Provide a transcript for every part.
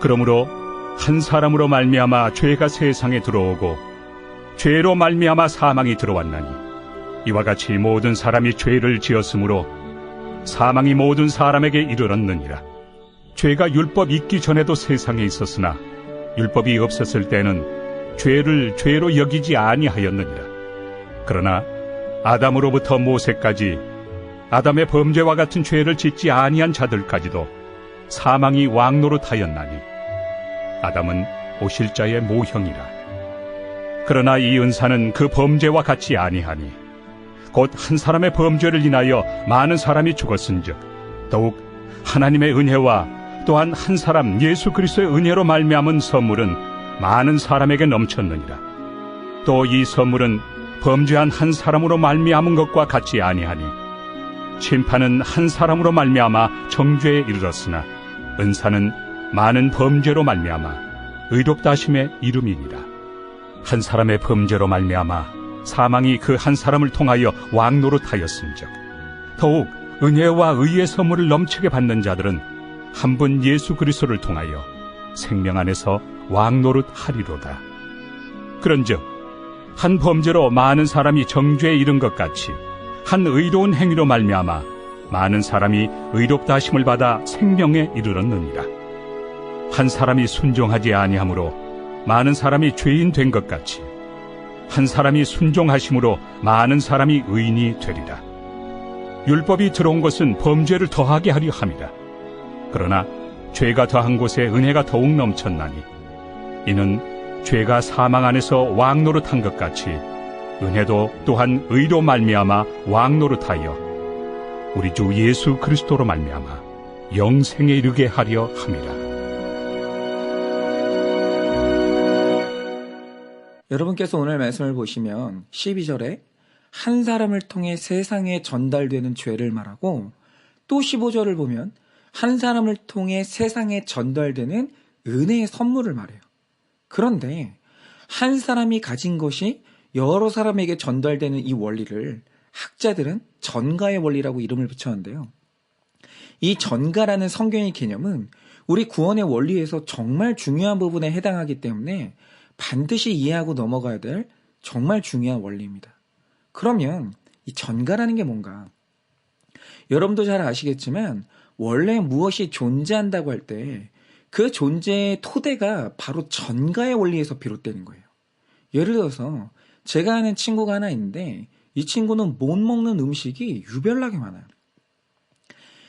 그러므로 한 사람으로 말미암아 죄가 세상에 들어오고 죄로 말미암아 사망이 들어왔나니 이와 같이 모든 사람이 죄를 지었으므로 사망이 모든 사람에게 이르렀느니라. 죄가 율법 있기 전에도 세상에 있었으나 율법이 없었을 때는 죄를 죄로 여기지 아니하였느니라. 그러나 아담으로부터 모세까지 아담의 범죄와 같은 죄를 짓지 아니한 자들까지도 사망이 왕노릇하였나니 아담은 오실 자의 모형이라. 그러나 이 은사는 그 범죄와 같지 아니하니 곧 한 사람의 범죄를 인하여 많은 사람이 죽었은즉 더욱 하나님의 은혜와 또한 한 사람 예수 그리스도의 은혜로 말미암은 선물은 많은 사람에게 넘쳤느니라. 또 이 선물은 범죄한 한 사람으로 말미암은 것과 같지 아니하니 심판은 한 사람으로 말미암아 정죄에 이르렀으나 은사는 많은 범죄로 말미암아 의롭다 하심의 이름이니라. 한 사람의 범죄로 말미암아 사망이 그 한 사람을 통하여 왕노릇하였은즉 더욱 은혜와 의의 선물을 넘치게 받는 자들은 한 분 예수 그리스도를 통하여 생명 안에서 왕노릇하리로다. 그런즉 한 범죄로 많은 사람이 정죄에 이른 것 같이 한 의로운 행위로 말미암아 많은 사람이 의롭다 하심을 받아 생명에 이르렀느니라. 한 사람이 순종하지 아니하므로 많은 사람이 죄인 된 것 같이 한 사람이 순종하심으로 많은 사람이 의인이 되리라. 율법이 들어온 것은 범죄를 더하게 하려 함이라. 그러나 죄가 더한 곳에 은혜가 더욱 넘쳤나니 이는 죄가 사망 안에서 왕노릇한 것 같이 은혜도 또한 의로 말미암아 왕노릇하여 우리 주 예수 그리스도로 말미암아 영생에 이르게 하려 함이라. 여러분께서 오늘 말씀을 보시면 12절에 한 사람을 통해 세상에 전달되는 죄를 말하고 또 15절을 보면 한 사람을 통해 세상에 전달되는 은혜의 선물을 말해요. 그런데 한 사람이 가진 것이 여러 사람에게 전달되는 이 원리를 학자들은 전가의 원리라고 이름을 붙였는데요. 이 전가라는 성경의 개념은 우리 구원의 원리에서 정말 중요한 부분에 해당하기 때문에 반드시 이해하고 넘어가야 될 정말 중요한 원리입니다. 그러면 이 전가라는 게 뭔가? 여러분도 잘 아시겠지만 원래 무엇이 존재한다고 할 때 그 존재의 토대가 바로 전가의 원리에서 비롯되는 거예요. 예를 들어서 제가 아는 친구가 하나 있는데 이 친구는 못 먹는 음식이 유별나게 많아요.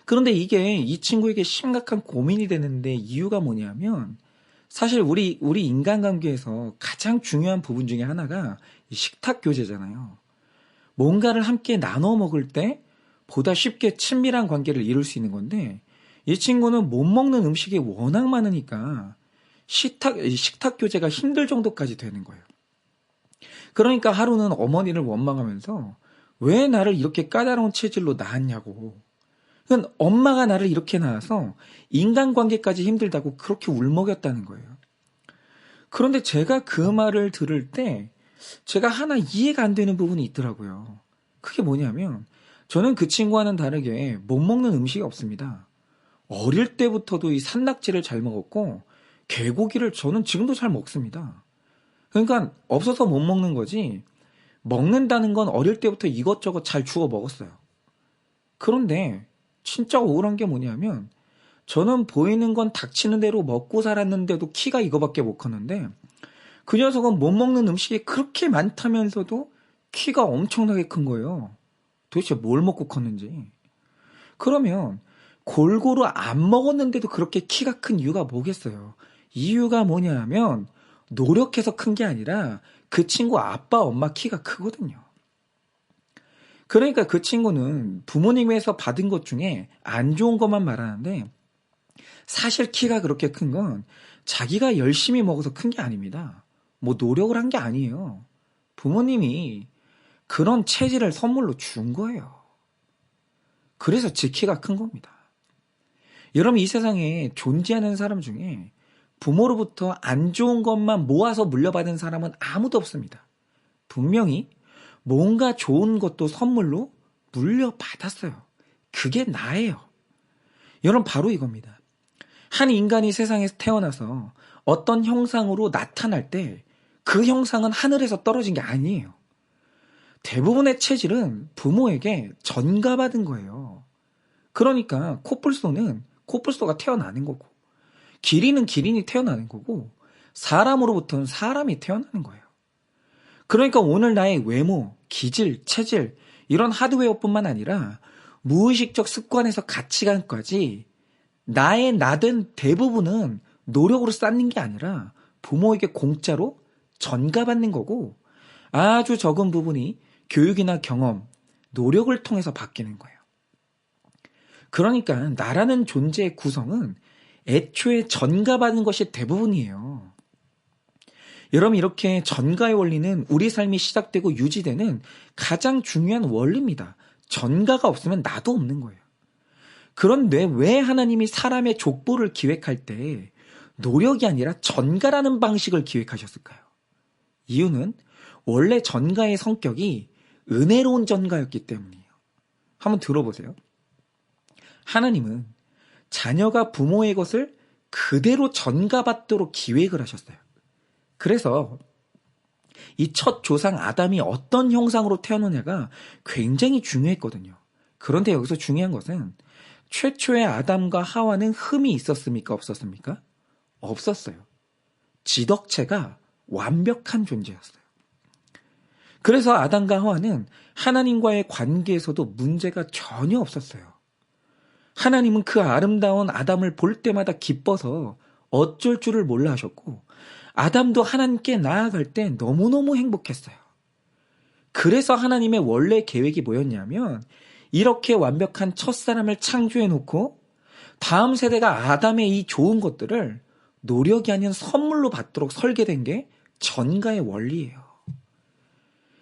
그런데 이게 이 친구에게 심각한 고민이 되는데 이유가 뭐냐면 사실 우리 인간관계에서 가장 중요한 부분 중에 하나가 이 식탁 교제잖아요. 뭔가를 함께 나눠 먹을 때 보다 쉽게 친밀한 관계를 이룰 수 있는 건데 이 친구는 못 먹는 음식이 워낙 많으니까 식탁 교제가 힘들 정도까지 되는 거예요. 그러니까 하루는 어머니를 원망하면서 왜 나를 이렇게 까다로운 체질로 낳았냐고. 그건 엄마가 나를 이렇게 낳아서 인간관계까지 힘들다고 그렇게 울먹였다는 거예요. 그런데 제가 그 말을 들을 때 제가 하나 이해가 안 되는 부분이 있더라고요. 그게 뭐냐면 저는 그 친구와는 다르게 못 먹는 음식이 없습니다. 어릴 때부터도 이 산낙지를 잘 먹었고 개고기를 저는 지금도 잘 먹습니다. 그러니까 없어서 못 먹는 거지 먹는다는 건 어릴 때부터 이것저것 잘 주워 먹었어요. 그런데 진짜 억울한 게 뭐냐면 저는 보이는 건 닥치는 대로 먹고 살았는데도 키가 이거밖에 못 컸는데 그 녀석은 못 먹는 음식이 그렇게 많다면서도 키가 엄청나게 큰 거예요. 도대체 뭘 먹고 컸는지. 그러면 골고루 안 먹었는데도 그렇게 키가 큰 이유가 뭐겠어요? 이유가 뭐냐면 노력해서 큰 게 아니라 그 친구 아빠 엄마 키가 크거든요. 그러니까 그 친구는 부모님에서 받은 것 중에 안 좋은 것만 말하는데 사실 키가 그렇게 큰 건 자기가 열심히 먹어서 큰 게 아닙니다. 뭐 노력을 한 게 아니에요. 부모님이 그런 체질을 선물로 준 거예요. 그래서 지 키가 큰 겁니다. 여러분 이 세상에 존재하는 사람 중에 부모로부터 안 좋은 것만 모아서 물려받은 사람은 아무도 없습니다. 분명히 뭔가 좋은 것도 선물로 물려받았어요. 그게 나예요. 여러분 바로 이겁니다. 한 인간이 세상에서 태어나서 어떤 형상으로 나타날 때 그 형상은 하늘에서 떨어진 게 아니에요. 대부분의 체질은 부모에게 전가받은 거예요. 그러니까 코뿔소는 코뿔소가 태어나는 거고, 기린은 기린이 태어나는 거고, 사람으로부터는 사람이 태어나는 거예요. 그러니까 오늘 나의 외모, 기질, 체질, 이런 하드웨어뿐만 아니라 무의식적 습관에서 가치관까지 나의 나된 대부분은 노력으로 쌓는 게 아니라 부모에게 공짜로 전가받는 거고, 아주 적은 부분이 교육이나 경험, 노력을 통해서 바뀌는 거예요. 그러니까 나라는 존재의 구성은 애초에 전가받는 것이 대부분이에요. 여러분, 이렇게 전가의 원리는 우리 삶이 시작되고 유지되는 가장 중요한 원리입니다. 전가가 없으면 나도 없는 거예요. 그런데 왜 하나님이 사람의 족보를 기획할 때 노력이 아니라 전가라는 방식을 기획하셨을까요? 이유는 원래 전가의 성격이 은혜로운 전가였기 때문이에요. 한번 들어보세요. 하나님은 자녀가 부모의 것을 그대로 전가받도록 기획을 하셨어요. 그래서 이 첫 조상 아담이 어떤 형상으로 태어나냐가 굉장히 중요했거든요. 그런데 여기서 중요한 것은 최초의 아담과 하와는 흠이 있었습니까? 없었습니까? 없었어요. 지덕체가 완벽한 존재였어요. 그래서 아담과 하와는 하나님과의 관계에서도 문제가 전혀 없었어요. 하나님은 그 아름다운 아담을 볼 때마다 기뻐서 어쩔 줄을 몰라 하셨고, 아담도 하나님께 나아갈 때 너무너무 행복했어요. 그래서 하나님의 원래 계획이 뭐였냐면, 이렇게 완벽한 첫사람을 창조해 놓고 다음 세대가 아담의 이 좋은 것들을 노력이 아닌 선물로 받도록 설계된 게 전가의 원리예요.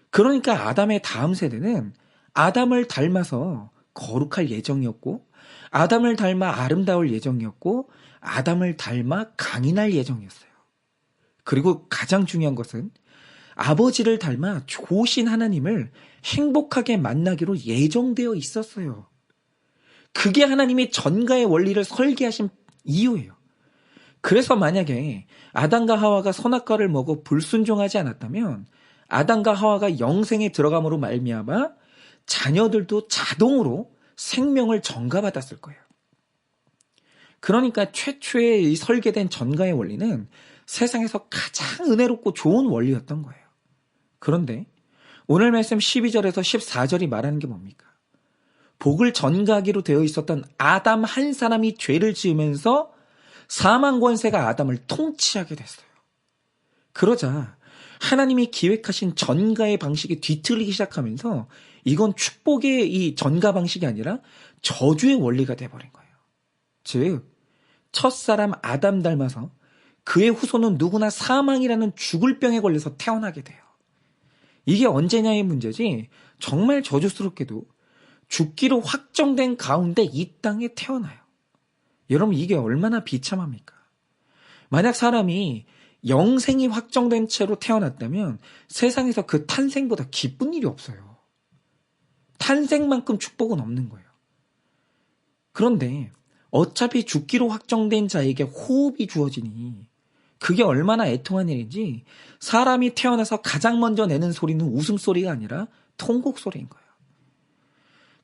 그러니까 아담의 다음 세대는 아담을 닮아서 거룩할 예정이었고, 아담을 닮아 아름다울 예정이었고, 아담을 닮아 강인할 예정이었어요. 그리고 가장 중요한 것은 아버지를 닮아 좋으신 하나님을 행복하게 만나기로 예정되어 있었어요. 그게 하나님이 전가의 원리를 설계하신 이유예요. 그래서 만약에 아담과 하와가 선악과를 먹어 불순종하지 않았다면 아담과 하와가 영생에 들어감으로 말미암아 자녀들도 자동으로 생명을 전가받았을 거예요. 그러니까 최초의 이 설계된 전가의 원리는 세상에서 가장 은혜롭고 좋은 원리였던 거예요. 그런데 오늘 말씀 12절에서 14절이 말하는 게 뭡니까? 복을 전가하기로 되어 있었던 아담 한 사람이 죄를 지으면서 사망 권세가 아담을 통치하게 됐어요. 그러자 하나님이 기획하신 전가의 방식이 뒤틀리기 시작하면서 이건 축복의 이 전가 방식이 아니라 저주의 원리가 돼버린 거예요. 즉, 첫사람 아담 닮아서 그의 후손은 누구나 사망이라는 죽을 병에 걸려서 태어나게 돼요. 이게 언제냐의 문제지, 정말 저주스럽게도 죽기로 확정된 가운데 이 땅에 태어나요. 여러분, 이게 얼마나 비참합니까? 만약 사람이 영생이 확정된 채로 태어났다면 세상에서 그 탄생보다 기쁜 일이 없어요. 탄생만큼 축복은 없는 거예요. 그런데 어차피 죽기로 확정된 자에게 호흡이 주어지니 그게 얼마나 애통한 일인지, 사람이 태어나서 가장 먼저 내는 소리는 웃음소리가 아니라 통곡소리인 거예요.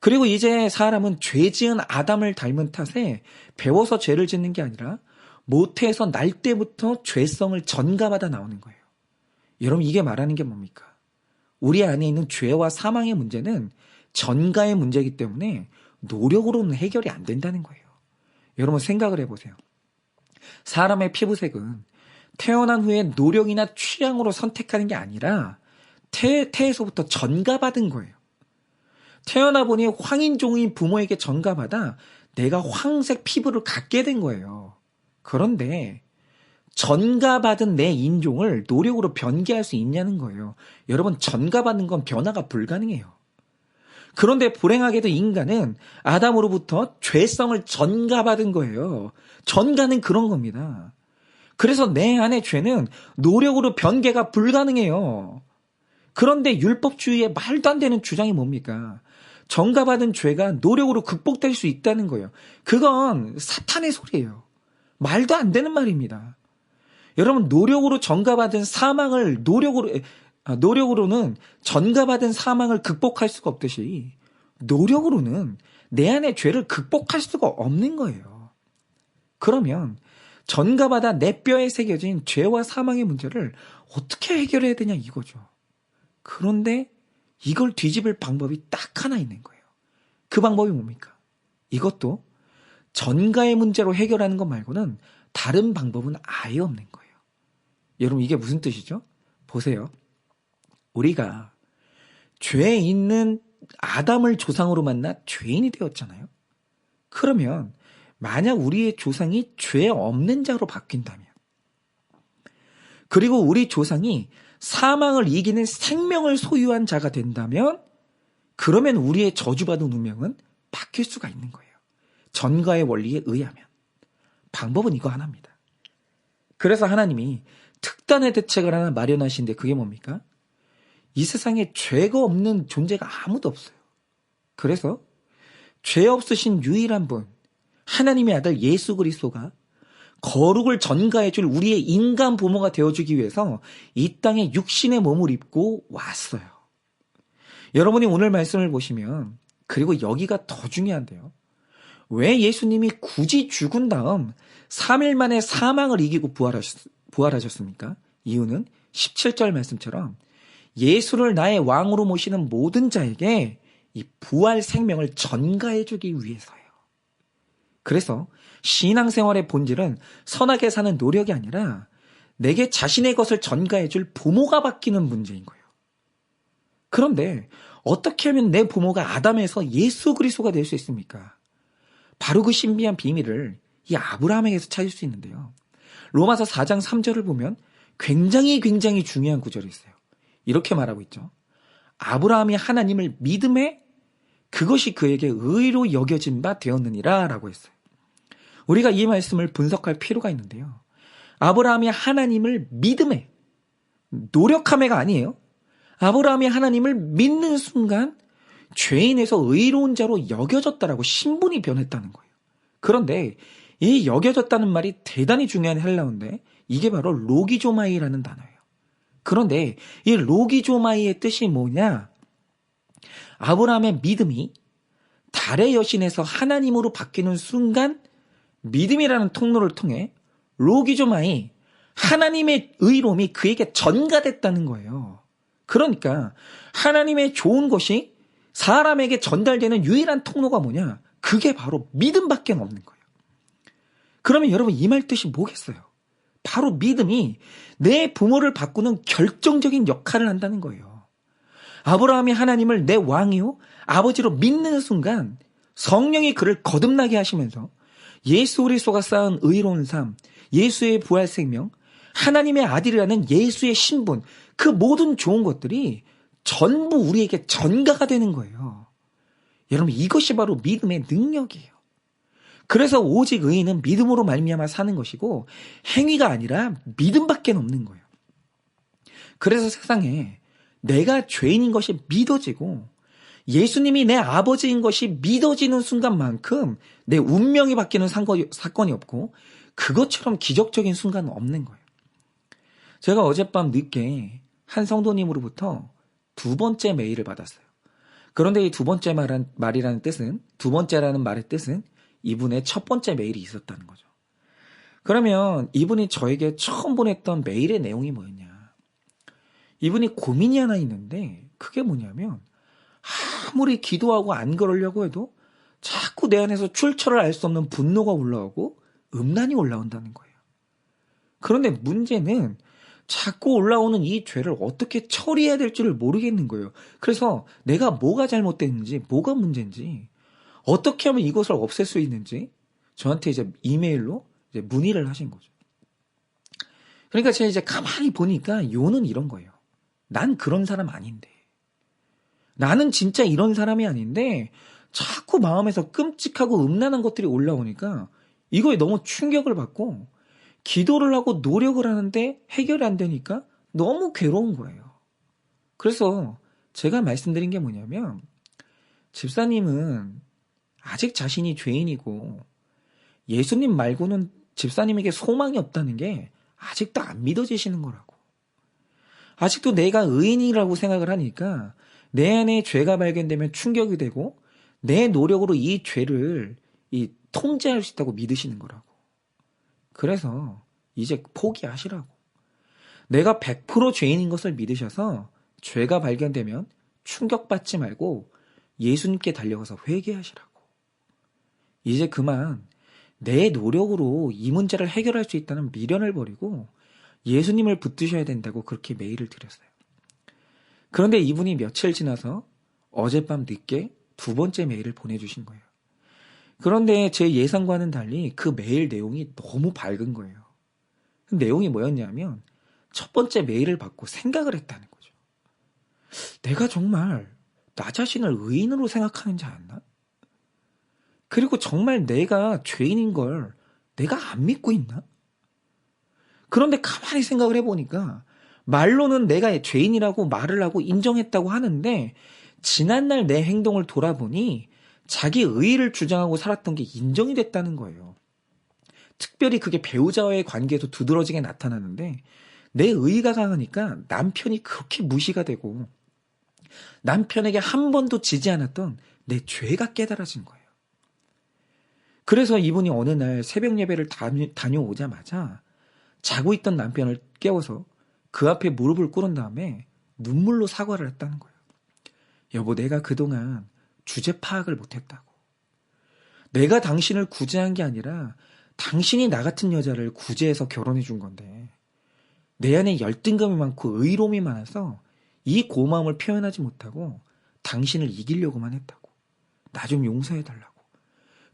그리고 이제 사람은 죄 지은 아담을 닮은 탓에 배워서 죄를 짓는 게 아니라 모태에서 날 때부터 죄성을 전가받아 나오는 거예요. 여러분, 이게 말하는 게 뭡니까? 우리 안에 있는 죄와 사망의 문제는 전가의 문제이기 때문에 노력으로는 해결이 안 된다는 거예요. 여러분, 생각을 해보세요. 사람의 피부색은 태어난 후에 노력이나 취향으로 선택하는 게 아니라 태에서부터 전가받은 거예요. 태어나 보니 황인종인 부모에게 전가받아 내가 황색 피부를 갖게 된 거예요. 그런데 전가받은 내 인종을 노력으로 변개할 수 있냐는 거예요. 여러분, 전가받는 건 변화가 불가능해요. 그런데 불행하게도 인간은 아담으로부터 죄성을 전가받은 거예요. 전가는 그런 겁니다. 그래서 내 안의 죄는 노력으로 변개가 불가능해요. 그런데 율법주의의 말도 안 되는 주장이 뭡니까? 전가받은 죄가 노력으로 극복될 수 있다는 거예요. 그건 사탄의 소리예요. 말도 안 되는 말입니다. 여러분, 노력으로 전가받은 사망을 노력으로는 전가받은 사망을 극복할 수가 없듯이 노력으로는 내 안의 죄를 극복할 수가 없는 거예요. 그러면 전가받아 내 뼈에 새겨진 죄와 사망의 문제를 어떻게 해결해야 되냐 이거죠. 그런데 이걸 뒤집을 방법이 딱 하나 있는 거예요. 그 방법이 뭡니까? 이것도 전가의 문제로 해결하는 것 말고는 다른 방법은 아예 없는 거예요. 여러분, 이게 무슨 뜻이죠? 보세요. 우리가 죄에 있는 아담을 조상으로 만나 죄인이 되었잖아요. 그러면 만약 우리의 조상이 죄 없는 자로 바뀐다면, 그리고 우리 조상이 사망을 이기는 생명을 소유한 자가 된다면, 그러면 우리의 저주받은 운명은 바뀔 수가 있는 거예요. 전가의 원리에 의하면. 방법은 이거 하나입니다. 그래서 하나님이 특단의 대책을 하나 마련하신데 그게 뭡니까? 이 세상에 죄가 없는 존재가 아무도 없어요. 그래서 죄 없으신 유일한 분, 하나님의 아들 예수 그리스도가 거룩을 전가해 줄 우리의 인간 부모가 되어주기 위해서 이 땅에 육신의 몸을 입고 왔어요. 여러분이 오늘 말씀을 보시면, 그리고 여기가 더 중요한데요. 왜 예수님이 굳이 죽은 다음 3일 만에 사망을 이기고 부활하셨습니까? 이유는 17절 말씀처럼 예수를 나의 왕으로 모시는 모든 자에게 이 부활 생명을 전가해 주기 위해서예요. 그래서 신앙생활의 본질은 선하게 사는 노력이 아니라 내게 자신의 것을 전가해 줄 부모가 바뀌는 문제인 거예요. 그런데 어떻게 하면 내 부모가 아담에서 예수 그리스도가 될 수 있습니까? 바로 그 신비한 비밀을 이 아브라함에게서 찾을 수 있는데요. 로마서 4장 3절을 보면 굉장히 중요한 구절이 있어요. 이렇게 말하고 있죠. 아브라함이 하나님을 믿음에 그것이 그에게 의로 여겨진 바 되었느니라 라고 했어요. 우리가 이 말씀을 분석할 필요가 있는데요. 아브라함이 하나님을 믿음에, 노력함에가 아니에요. 아브라함이 하나님을 믿는 순간 죄인에서 의로운 자로 여겨졌다라고 신분이 변했다는 거예요. 그런데 이 여겨졌다는 말이 대단히 중요한 헬라어인데 이게 바로 로기조마이라는 단어예요. 그런데 이 로기조마이의 뜻이 뭐냐? 아브라함의 믿음이 달의 여신에서 하나님으로 바뀌는 순간 믿음이라는 통로를 통해 로기조마이, 하나님의 의로움이 그에게 전가됐다는 거예요. 그러니까 하나님의 좋은 것이 사람에게 전달되는 유일한 통로가 뭐냐? 그게 바로 믿음밖에 없는 거예요. 그러면 여러분, 이 말 뜻이 뭐겠어요? 바로 믿음이 내 부모를 바꾸는 결정적인 역할을 한다는 거예요. 아브라함이 하나님을 내 왕이요 아버지로 믿는 순간 성령이 그를 거듭나게 하시면서 예수 그리스도가 쌓은 의로운 삶, 예수의 부활 생명, 하나님의 아들이라는 예수의 신분, 그 모든 좋은 것들이 전부 우리에게 전가가 되는 거예요. 여러분, 이것이 바로 믿음의 능력이에요. 그래서 오직 의인은 믿음으로 말미암아 사는 것이고 행위가 아니라 믿음밖에 없는 거예요. 그래서 세상에 내가 죄인인 것이 믿어지고 예수님이 내 아버지인 것이 믿어지는 순간만큼 내 운명이 바뀌는 사건이 없고 그것처럼 기적적인 순간은 없는 거예요. 제가 어젯밤 늦게 한 성도님으로부터 두 번째 메일을 받았어요. 그런데 이 두 번째 말이라는 뜻은, 두 번째라는 말의 뜻은 이분의 첫 번째 메일이 있었다는 거죠. 그러면 이분이 저에게 처음 보냈던 메일의 내용이 뭐였냐? 이분이 고민이 하나 있는데 그게 뭐냐면 아무리 기도하고 안 그러려고 해도 자꾸 내 안에서 출처를 알 수 없는 분노가 올라오고 음란이 올라온다는 거예요. 그런데 문제는 자꾸 올라오는 이 죄를 어떻게 처리해야 될지를 모르겠는 거예요. 그래서 내가 뭐가 잘못됐는지, 뭐가 문제인지, 어떻게 하면 이것을 없앨 수 있는지 저한테 이제 이메일로 이제 문의를 하신 거죠. 그러니까 제가 이제 가만히 보니까 요는 이런 거예요. 난 그런 사람 아닌데. 나는 진짜 이런 사람이 아닌데 자꾸 마음에서 끔찍하고 음란한 것들이 올라오니까 이거에 너무 충격을 받고 기도를 하고 노력을 하는데 해결이 안 되니까 너무 괴로운 거예요. 그래서 제가 말씀드린 게 뭐냐면 집사님은 아직 자신이 죄인이고 예수님 말고는 집사님에게 소망이 없다는 게 아직도 안 믿어지시는 거라고. 아직도 내가 의인이라고 생각을 하니까 내 안에 죄가 발견되면 충격이 되고 내 노력으로 이 죄를 통제할 수 있다고 믿으시는 거라고. 그래서 이제 포기하시라고. 내가 100% 죄인인 것을 믿으셔서 죄가 발견되면 충격받지 말고 예수님께 달려가서 회개하시라고. 이제 그만 내 노력으로 이 문제를 해결할 수 있다는 미련을 버리고 예수님을 붙드셔야 된다고 그렇게 메일을 드렸어요. 그런데 이분이 며칠 지나서 어젯밤 늦게 두 번째 메일을 보내주신 거예요. 그런데 제 예상과는 달리 그 메일 내용이 너무 밝은 거예요. 그 내용이 뭐였냐면 첫 번째 메일을 받고 생각을 했다는 거죠. 내가 정말 나 자신을 의인으로 생각하는지 않나? 그리고 정말 내가 죄인인 걸 내가 안 믿고 있나? 그런데 가만히 생각을 해보니까 말로는 내가 죄인이라고 말을 하고 인정했다고 하는데 지난날 내 행동을 돌아보니 자기 의의를 주장하고 살았던 게 인정이 됐다는 거예요. 특별히 그게 배우자와의 관계에서 두드러지게 나타나는데 내 의의가 강하니까 남편이 그렇게 무시가 되고 남편에게 한 번도 지지 않았던 내 죄가 깨달아진 거예요. 그래서 이분이 어느 날 새벽 예배를 다녀오자마자 자고 있던 남편을 깨워서 그 앞에 무릎을 꿇은 다음에 눈물로 사과를 했다는 거예요. 여보, 내가 그동안 주제 파악을 못했다고. 내가 당신을 구제한 게 아니라 당신이 나 같은 여자를 구제해서 결혼해 준 건데 내 안에 열등감이 많고 의로움이 많아서 이 고마움을 표현하지 못하고 당신을 이기려고만 했다고. 나 좀 용서해달라고.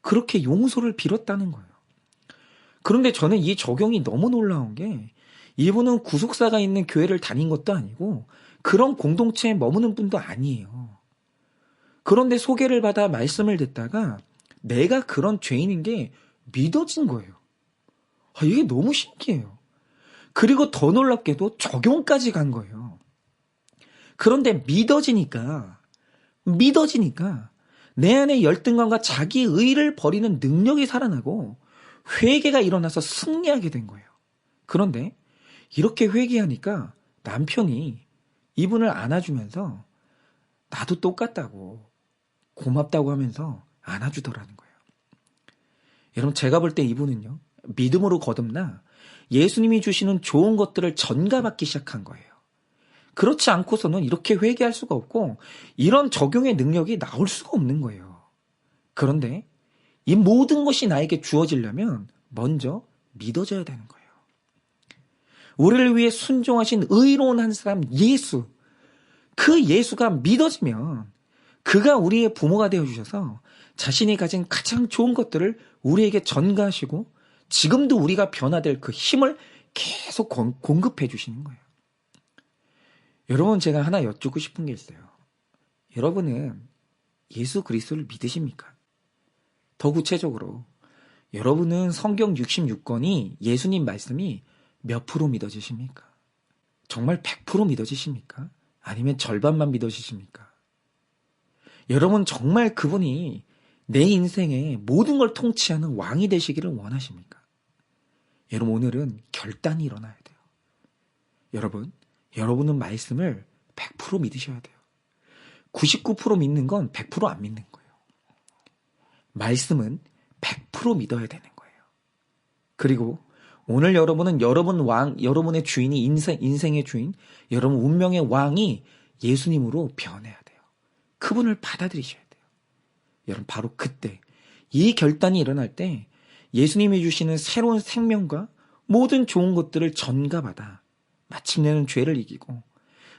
그렇게 용서를 빌었다는 거예요. 그런데 저는 이 적용이 너무 놀라운 게 이분은 구속사가 있는 교회를 다닌 것도 아니고 그런 공동체에 머무는 분도 아니에요. 그런데 소개를 받아 말씀을 듣다가 내가 그런 죄인인 게 믿어진 거예요. 이게 너무 신기해요. 그리고 더 놀랍게도 적용까지 간 거예요. 그런데 믿어지니까 내 안에 열등감과 자기 의의를 버리는 능력이 살아나고 회개가 일어나서 승리하게 된 거예요. 그런데 이렇게 회개하니까 남편이 이분을 안아주면서 나도 똑같다고 고맙다고 하면서 안아주더라는 거예요. 여러분, 제가 볼 때 이분은요, 믿음으로 거듭나 예수님이 주시는 좋은 것들을 전가받기 시작한 거예요. 그렇지 않고서는 이렇게 회개할 수가 없고 이런 적용의 능력이 나올 수가 없는 거예요. 그런데 이 모든 것이 나에게 주어지려면 먼저 믿어져야 되는 거예요. 우리를 위해 순종하신 의로운 한 사람 예수, 그 예수가 믿어지면 그가 우리의 부모가 되어주셔서 자신이 가진 가장 좋은 것들을 우리에게 전가하시고 지금도 우리가 변화될 그 힘을 계속 공급해 주시는 거예요. 여러분, 제가 하나 여쭙고 싶은 게 있어요. 여러분은 예수 그리스도를 믿으십니까? 더 구체적으로 여러분은 성경 66권이 예수님 말씀이 몇 프로 믿어지십니까? 정말 100% 믿어지십니까? 아니면 절반만 믿어지십니까? 여러분, 정말 그분이 내 인생의 모든 걸 통치하는 왕이 되시기를 원하십니까? 여러분, 오늘은 결단이 일어나야 돼요. 여러분은 말씀을 100% 믿으셔야 돼요. 99% 믿는 건 100% 안 믿는 거예요. 말씀은 100% 믿어야 되는 거예요. 그리고 오늘 여러분은 여러분의 주인이 인생의 주인, 여러분 운명의 왕이 예수님으로 변해야 돼요. 그분을 받아들이셔야 돼요. 여러분, 바로 그때 이 결단이 일어날 때 예수님이 주시는 새로운 생명과 모든 좋은 것들을 전가받아 마침내는 죄를 이기고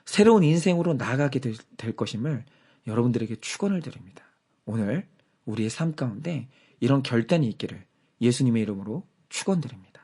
새로운 인생으로 나아가게 될 것임을 여러분들에게 축원을 드립니다. 오늘 우리의 삶 가운데 이런 결단이 있기를 예수님의 이름으로 축원드립니다.